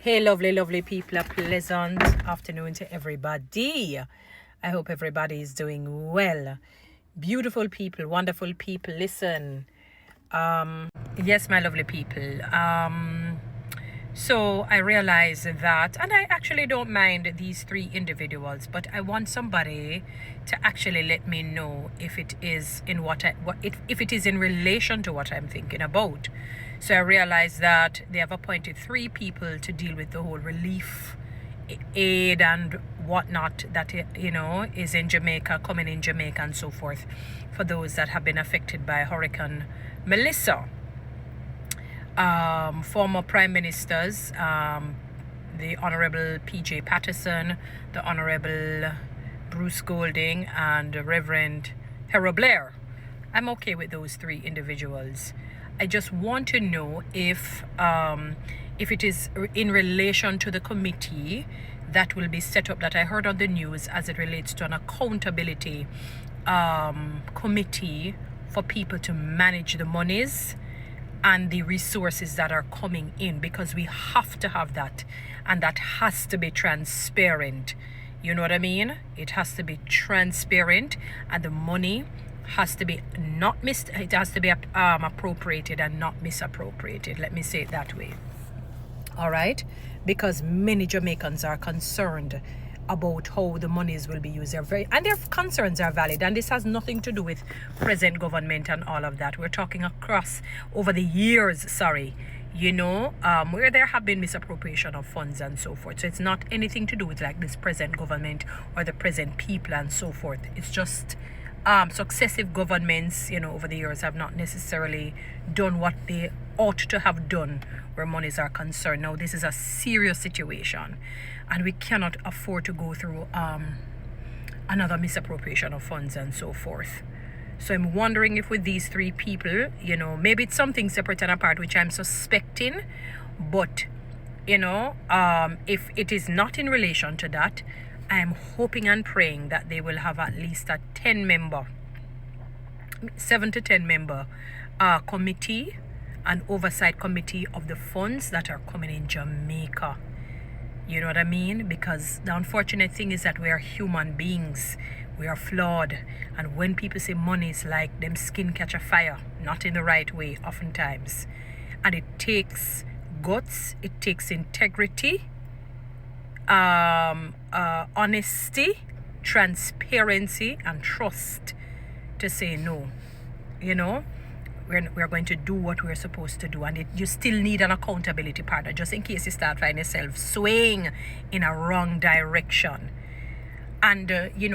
Hey, lovely people. A pleasant afternoon to everybody. I hope everybody is doing well. Beautiful people, wonderful people. Listen, yes, my lovely people. So I realize that, and I actually don't mind these three individuals, but I want somebody to actually let me know if it is in if it is in relation to what I'm thinking about. So I realize that they have appointed three people to deal with the whole relief aid and whatnot that is in Jamaica, coming in Jamaica and so forth, for those that have been affected by Hurricane Melissa. Former prime ministers, the Honorable P.J. Patterson, the Honorable Bruce Golding, and Reverend Harold Blair. I'm okay with those three individuals. I just want to know if it is in relation to the committee that will be set up that I heard on the news as it relates to an accountability committee for people to manage the monies and the resources that are coming in, because we have to have that, and that has to be transparent. You know what I mean? It has to be transparent, and the money has to be it has to be appropriated and not misappropriated. Let me say it that way. All right? Because many Jamaicans are concerned about how the monies will be used. And their concerns are valid, and this has nothing to do with present government and all of that. We're talking across over the years, where there have been misappropriation of funds and so forth. So it's not anything to do with like this present government or the present people and so forth. It's just successive governments, over the years have not necessarily done what they ought to have done where monies are concerned. Now, this is a serious situation, and we cannot afford to go through another misappropriation of funds and so forth. So I'm wondering if with these three people, maybe it's something separate and apart, which I'm suspecting, but, if it is not in relation to that, I am hoping and praying that they will have at least a 7 to 10 member committee, an oversight committee of the funds that are coming in Jamaica. You know what I mean? Because the unfortunate thing is that we are human beings. We are flawed. And when people say money is like them skin catch a fire, not in the right way oftentimes. And it takes guts, it takes integrity, honesty, transparency, and trust to say no. We're going to do what we're supposed to do, and you still need an accountability partner just in case you start finding yourself swaying in a wrong direction. And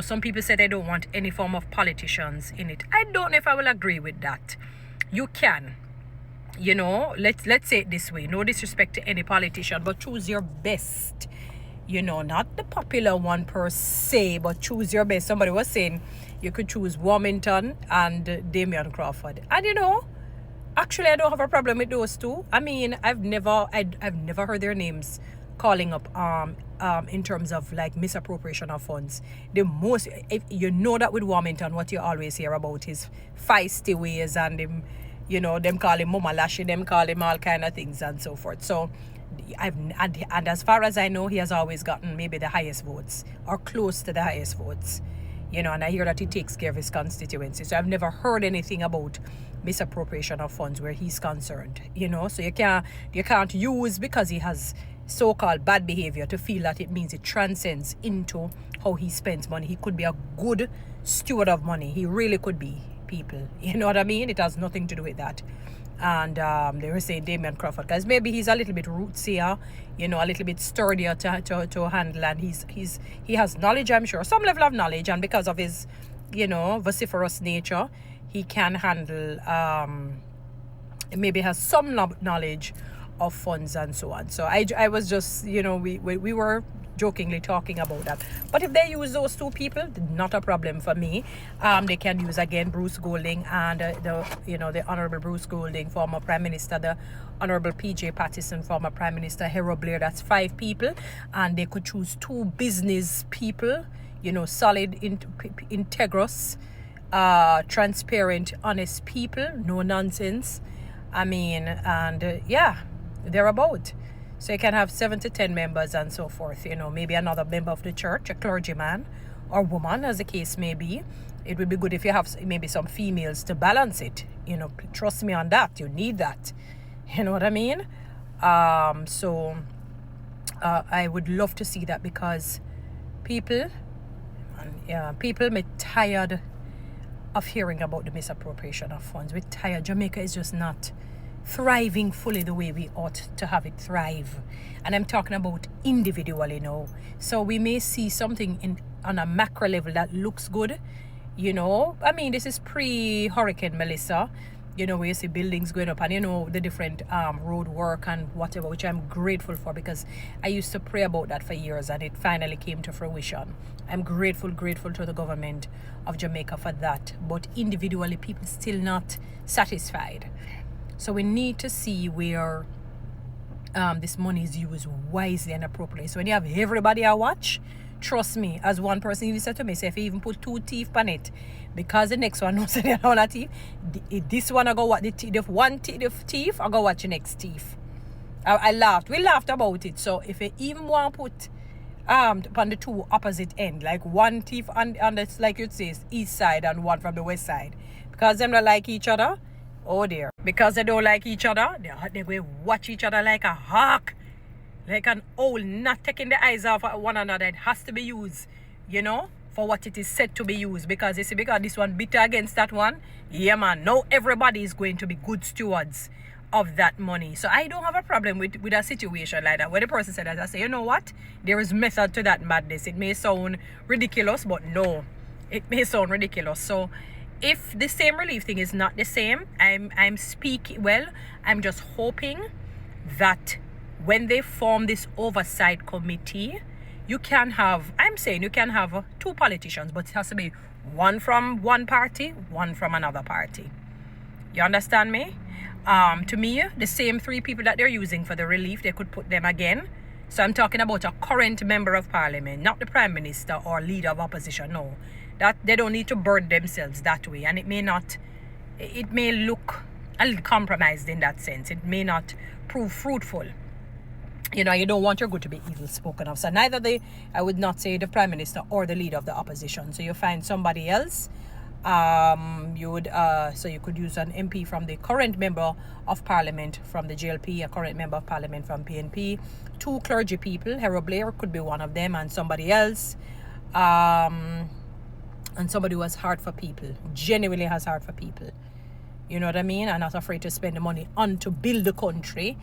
some people say they don't want any form of politicians in it. I don't know if I will agree with that. You can, let's say it this way, no disrespect to any politician, but choose your best. Not the popular one per se, but choose your best. Somebody was saying you could choose Warmington and Damian Crawford. And actually I don't have a problem with those two. I mean, I've never heard their names calling up in terms of like misappropriation of funds. The most, if that with Warmington, what you always hear about is feisty ways, and them call him Mama Lashy, them call him all kind of things and so forth. So and as far as I know, he has always gotten maybe the highest votes or close to the highest votes, and I hear that he takes care of his constituency. So I've never heard anything about misappropriation of funds where he's concerned, so you can't use because he has so-called bad behavior to feel that it means it transcends into how he spends money. He could be a good steward of money. He really could be, people. You know what I mean? It has nothing to do with that. And they were saying Damian Crawford, because maybe he's a little bit rootsier, a little bit sturdier to handle, and he has knowledge, I'm sure, some level of knowledge, and because of his vociferous nature, he can handle maybe has some knowledge of funds and so on. So I was just we were jokingly talking about that. But if they use those two people, not a problem for me. They can use again Bruce Golding and the Honorable Bruce Golding, former Prime Minister, the Honorable P.J. Patterson, former Prime Minister, Harold Blair. That's 5 people, and they could choose 2 business people, solid, integrous, transparent, honest people, no nonsense. I mean, and thereabout. So you can have 7 to 10 members and so forth, maybe another member of the church, a clergyman or woman, as the case may be. It would be good if you have maybe some females to balance it. Trust me on that. You need that. You know what I mean? So I would love to see that, because people may tired of hearing about the misappropriation of funds. We're tired. Jamaica is just not thriving fully the way we ought to have it thrive. And I'm talking about individually now. So we may see something on a macro level that looks good. This is pre-Hurricane Melissa, where you see buildings going up and, the different road work and whatever, which I'm grateful for, because I used to pray about that for years and it finally came to fruition. I'm grateful to the government of Jamaica for that. But individually, people still not satisfied. So we need to see where this money is used wisely and appropriately. So when you have everybody I watch, trust me, as one person even said to me, say if you even put 2 teeth on it, because the next one knows they don't have teeth, this one I go watch the teeth, I go watch the next teeth. I laughed. We laughed about it. So if you even want to put on the 2 opposite end, like 1 teeth on the, like you'd say, east side and 1 from the west side, because them don't like each other. Oh dear. Because they don't like each other, they go watch each other like a hawk, like an owl, not taking the eyes off one another. It has to be used, for what it is said to be used. Because you see, because this one bitter against that one, yeah man, now everybody is going to be good stewards of that money. So I don't have a problem with a situation like that. When the person said that, I say, you know what? There is method to that madness. It may sound ridiculous, but no, it may sound ridiculous. So if the same relief thing is not the same, I'm just hoping that when they form this oversight committee, you can have 2 politicians, but it has to be 1 from one party, 1 from another party. You understand me? To me, the same 3 people that they're using for the relief, they could put them again. So I'm talking about a current member of parliament, not the prime minister or leader of opposition. No, that they don't need to burn themselves that way. And it may look a little compromised in that sense. It may not prove fruitful. You don't want your good to be evil spoken of. So I would not say the prime minister or the leader of the opposition. So you find somebody else. So you could use an MP from the current member of parliament from the JLP, a current member of parliament from PNP, 2 clergy people. Harold Blair could be one of them, and somebody else. And somebody who has heart for people, genuinely has heart for people. You know what I mean? And not afraid to spend the money on to build the country.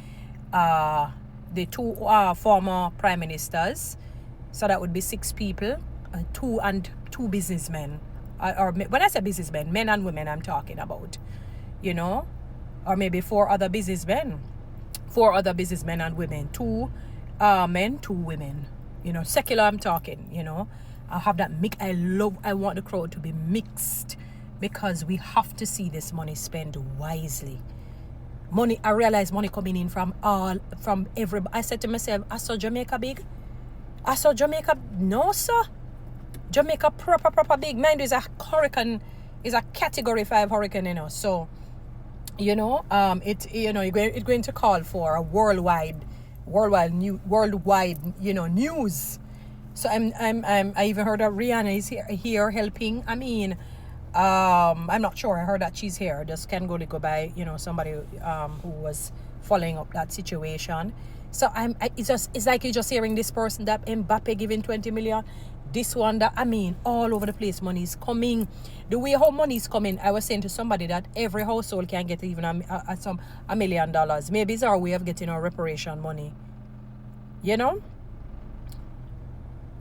The 2 former prime ministers, so that would be 6 people, 2 businessmen. Or when I say businessmen, men and women I'm talking about, or maybe 4 other businessmen, 4 other businessmen and women, 2 men, 2 women, secular I'm talking, I have that mix. I want the crowd to be mixed, because we have to see this money spent wisely. I realize money coming in from everybody. I said to myself, I saw Jamaica big. I saw Jamaica, no sir. Jamaica proper big. Mind you, is a hurricane, is a category 5 hurricane, So, it's going to call for a worldwide news. So I even heard that Rihanna is here helping. I'm not sure. I heard that she's here. Just can go by, somebody who was following up that situation. So it's like you're just hearing this person that Mbappe giving 20 million. This one that, all over the place, money is coming. The way how money is coming, I was saying to somebody that every household can get even $1 million. Maybe it's our way of getting our reparation money.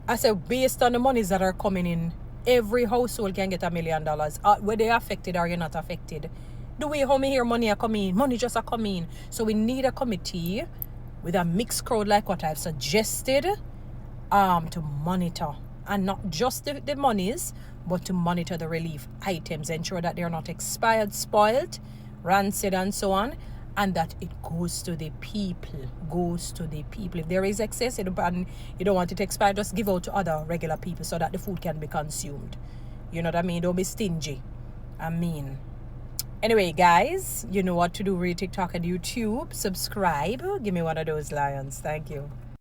I said, based on the monies that are coming in, every household can get $1 million. Whether they're affected or you're not affected. The way how me hear money are coming, money just are coming. So we need a committee with a mixed crowd like what I've suggested to monitor. And not just the monies, but to monitor the relief items. Ensure that they're not expired, spoiled, rancid and so on. And that it goes to the people. If there is excess and you don't want it to expire, just give out to other regular people so that the food can be consumed. You know what I mean? Don't be stingy. Anyway, guys, you know what to do. Read TikTok and YouTube. Subscribe. Give me one of those lions. Thank you.